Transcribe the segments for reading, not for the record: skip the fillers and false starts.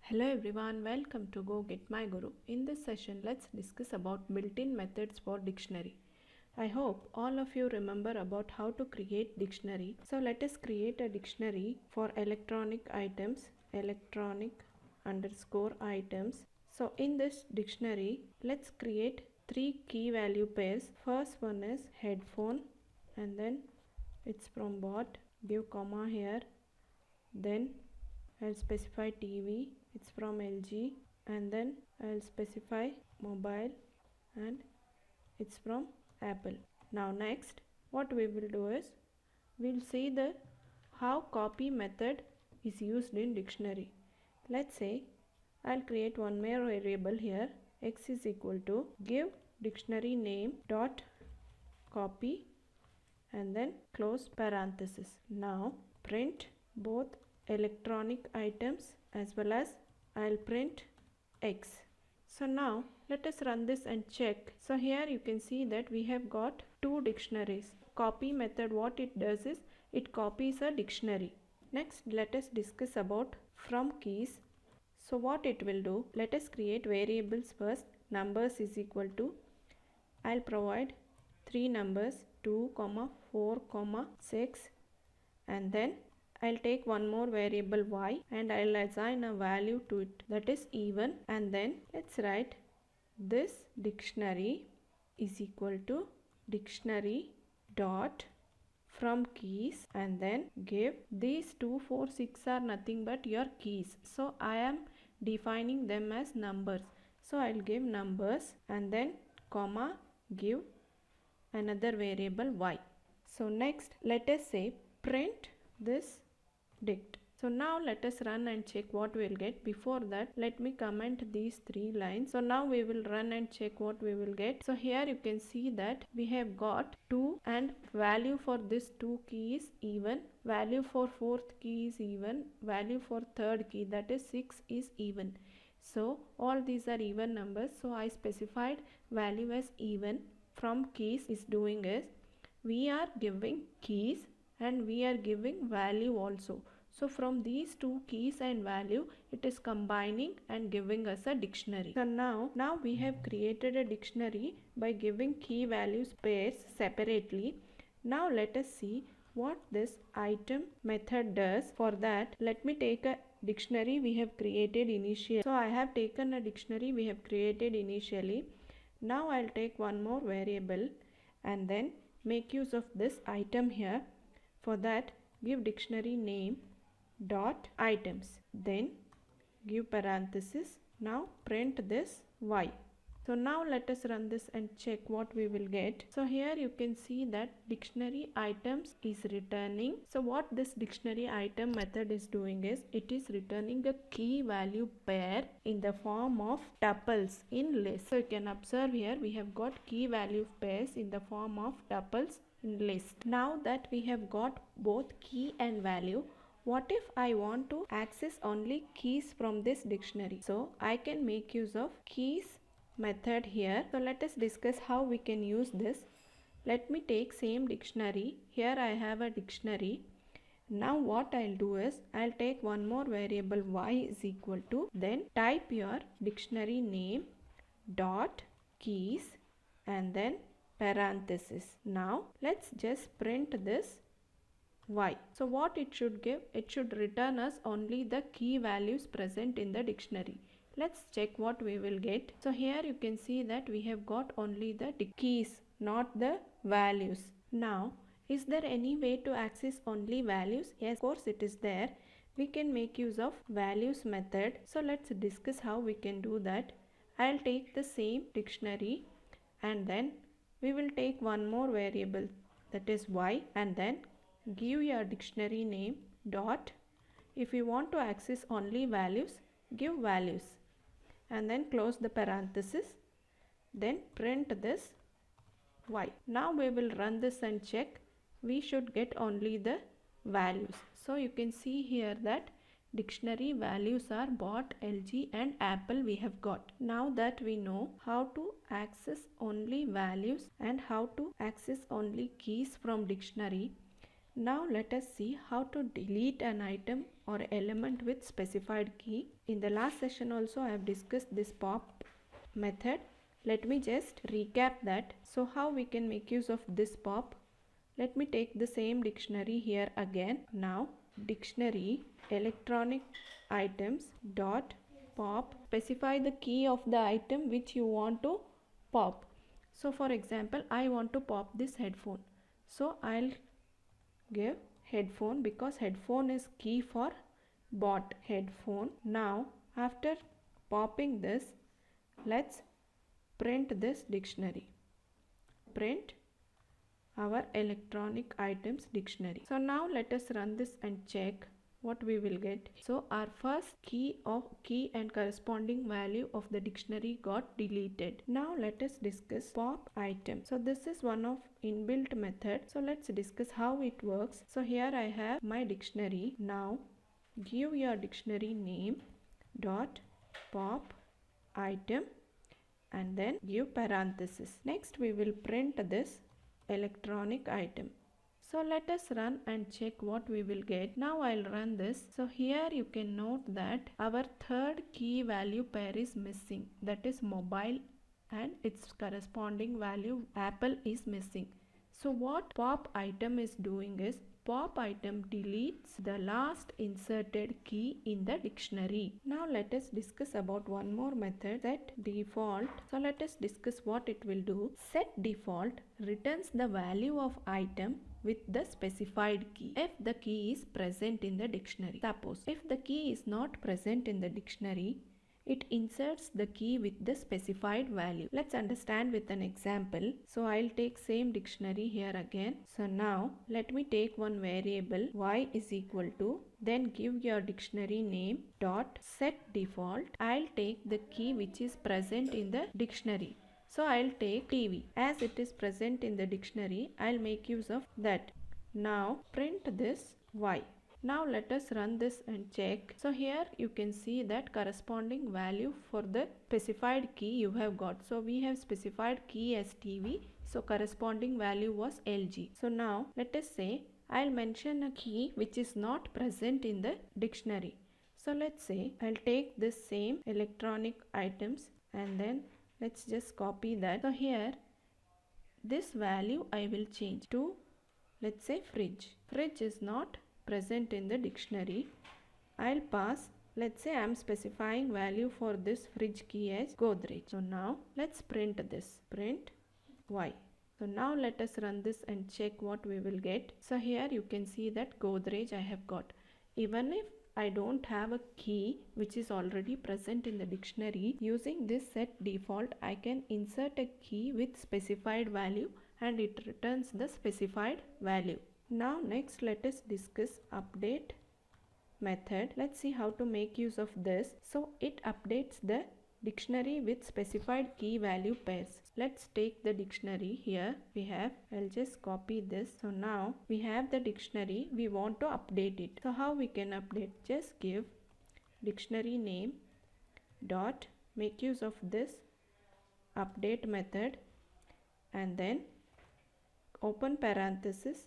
Hello everyone, welcome to Go Get My Guru. In this session, let's discuss about built-in methods for dictionary. I hope all of you remember about how to create dictionary. So let us create a dictionary for electronic items, electronic_items. So in this dictionary, let's create three key value pairs. First one is headphone, and then it's from bot, give comma here, then I'll specify TV, it's from LG, and then I'll specify mobile and it's from Apple. Now next what we will do is we'll see the how copy method is used in dictionary. Let's say I'll create one more variable here, x is equal to give dictionary name dot copy and then close parenthesis. Now print both electronic items as well as I'll print X. So now let us run this and check. So here you can see that we have got two dictionaries. Copy method, what it does is it copies a dictionary. Next let us discuss about from keys. So what it will do, let us create variables first. Numbers is equal to, I'll provide three numbers 2, 4, 6, and then I'll take one more variable y and I'll assign a value to it, that is even, and then let's write this dictionary is equal to dictionary dot from keys, and then give these 2, 4, 6 are nothing but your keys. So I am defining them as numbers. So I'll give numbers and then comma give another variable y. So next let us say print this dict. So now let us run and check what we will get. Before that let me comment these three lines. So now we will run and check what we will get. So here you can see that we have got 2 and value for this 2 key is even, value for fourth key is even, value for third key that is 6 is even. So all these are even numbers. So I specified value as even. From keys is doing is we are giving keys and we are giving value also. So from these two keys and value it is combining and giving us a dictionary. So now we have created a dictionary by giving key values pairs separately. Now let us see what this item method does. For that let me take a dictionary we have created initially. So I have taken a dictionary we have created initially. Now I'll take one more variable and then make use of this item here. For that give dictionary name dot items, then give parenthesis. Now print this y. So now let us run this and check what we will get. So here you can see that dictionary items is returning. So what this dictionary item method is doing is it is returning a key value pair in the form of tuples in list. So you can observe here we have got key value pairs in the form of tuples in list. Now that we have got both key and value, what if I want to access only keys from this dictionary? So I can make use of keys method here. So let us discuss how we can use this. Let me take same dictionary. Here I have a dictionary. Now what I'll do is I'll take one more variable y is equal to, then type your dictionary name dot keys and then parenthesis. Now let's just print this y. So what it should give, it should return us only the key values present in the dictionary. Let's check what we will get. So here you can see that we have got only the keys, not the values. Now is there any way to access only values? Yes, of course it is there. We can make use of values method. So let's discuss how we can do that. I'll take the same dictionary and then we will take one more variable, that is y, and then give your dictionary name dot, if you want to access only values give values and then close the parenthesis, then print this y. Now we will run this and check. We should get only the values. So you can see here that dictionary values are bot, LG and Apple we have got. Now that we know how to access only values and how to access only keys from dictionary, now let us see how to delete an item or element with specified key. In the last session also I have discussed this pop method. Let me just recap that. So how we can make use of this pop? Let me take the same dictionary here again. Now dictionary electronic items dot pop, specify the key of the item which you want to pop. So for example, I want to pop this headphone. So I'll give headphone because headphone is key for bought headphone. Now after popping this, let's print this dictionary. Print our electronic items dictionary. So now let us run this and check what we will get. So our first key and corresponding value of the dictionary got deleted. Now let us discuss pop item. So this is one of inbuilt method. So let's discuss how it works. So here I have my dictionary. Now give your dictionary name dot pop item and then give parenthesis. Next we will print this electronic item. So let us run and check what we will get. Now I'll run this. So here you can note that our third key value pair is missing, that is mobile, and its corresponding value Apple is missing. So what pop item is doing is pop item deletes the last inserted key in the dictionary. Now let us discuss about one more method, set default. So let us discuss what it will do. Set default returns the value of item with the specified key if the key is present in the dictionary. Suppose if the key is not present in the dictionary, it inserts the key with the specified value. Let's understand with an example. So I'll take same dictionary here again. So now let me take one variable y is equal to, then give your dictionary name dot set default. I'll take the key which is present in the dictionary. So I'll take TV. As it is present in the dictionary, I'll make use of that. Now print this y. Now let us run this and check. So here you can see that corresponding value for the specified key you have got. So we have specified key as TV. So corresponding value was LG. So now let us say I'll mention a key which is not present in the dictionary. So let's say I'll take this same electronic items and then let's just copy that. So here this value I will change to, let's say, fridge. Fridge is not present in the dictionary. I'll pass, let's say I'm specifying value for this fridge key as Godrej. So now let's print this, print y. So now let us run this and check what we will get. So here you can see that Godrej I have got. Even if I don't have a key which is already present in the dictionary, using this set default I can insert a key with specified value and it returns the specified value. Now next let us discuss update method. Let's see how to make use of this. So it updates the dictionary with specified key value pairs. Let's take the dictionary here. We have, I'll just copy this. So now we have the dictionary, we want to update it. So how we can update? Just give dictionary name dot make use of this update method and then open parenthesis.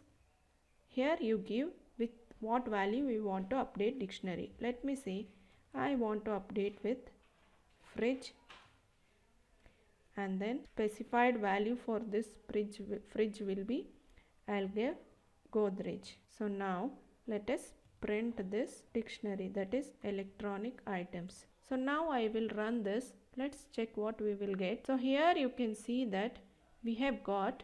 Here you give with what value we want to update dictionary. Let me say I want to update with fridge and then specified value for this fridge will be, I'll give Godrej. So now let us print this dictionary, that is electronic items. So now I will run this. Let's check what we will get. So here you can see that we have got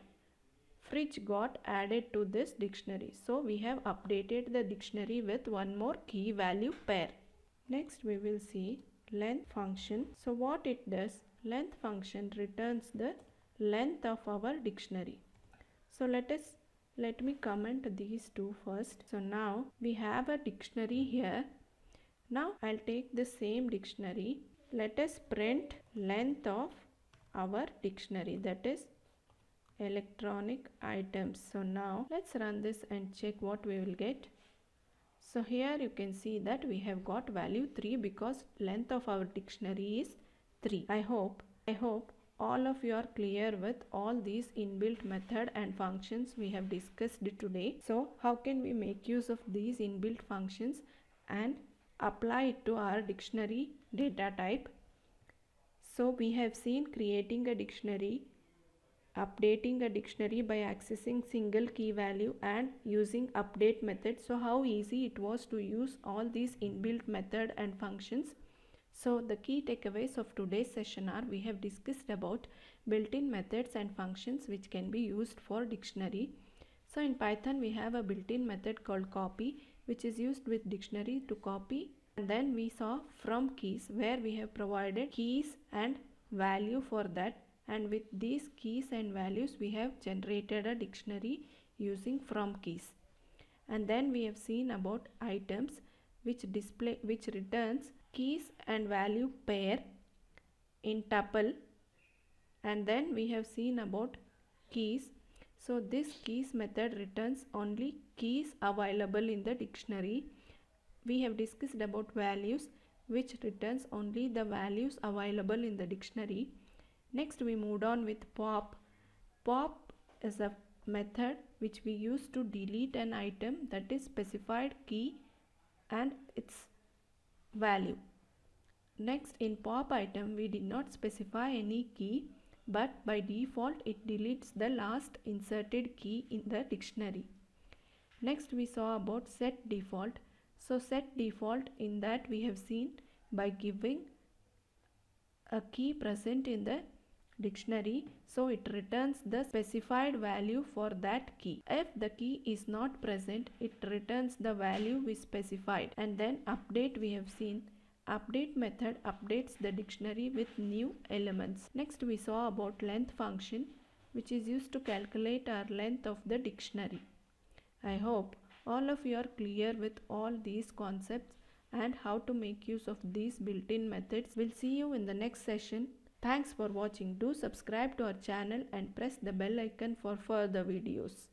fridge got added to this dictionary. So we have updated the dictionary with one more key value pair. Next we will see length function. So what it does, length function returns the length of our dictionary. So let me comment these two first. So now we have a dictionary here. Now I'll take the same dictionary. Let us print length of our dictionary, that is electronic items. So now let's run this and check what we will get. So here you can see that we have got value 3 because length of our dictionary is 3. I hope all of you are clear with all these inbuilt method and functions we have discussed today. So how can we make use of these inbuilt functions and apply it to our dictionary data type. So we have seen creating a dictionary, updating a dictionary by accessing single key value and using update method. So how easy it was to use all these inbuilt method and functions. So the key takeaways of today's session are: we have discussed about built-in methods and functions which can be used for dictionary. So in Python we have a built-in method called copy, which is used with dictionary to copy. And then we saw from keys, where we have provided keys and value for that, and with these keys and values we have generated a dictionary using from keys. And then we have seen about items, which returns keys and value pair in tuple. And then we have seen about keys. So this keys method returns only keys available in the dictionary. We have discussed about values, which returns only the values available in the dictionary. Next we moved on with pop. Pop is a method which we use to delete an item that is specified key and its value. Next, in pop item we did not specify any key, but by default it deletes the last inserted key in the dictionary. Next we saw about set default. So set default, in that we have seen by giving a key present in the dictionary, so it returns the specified value for that key. If the key is not present, it returns the value we specified. And then update, we have seen update method updates the dictionary with new elements. Next we saw about length function, which is used to calculate our length of the dictionary. I hope all of you are clear with all these concepts and how to make use of these built-in methods. We'll see you in the next session. Thanks for watching. Do subscribe to our channel and press the bell icon for further videos.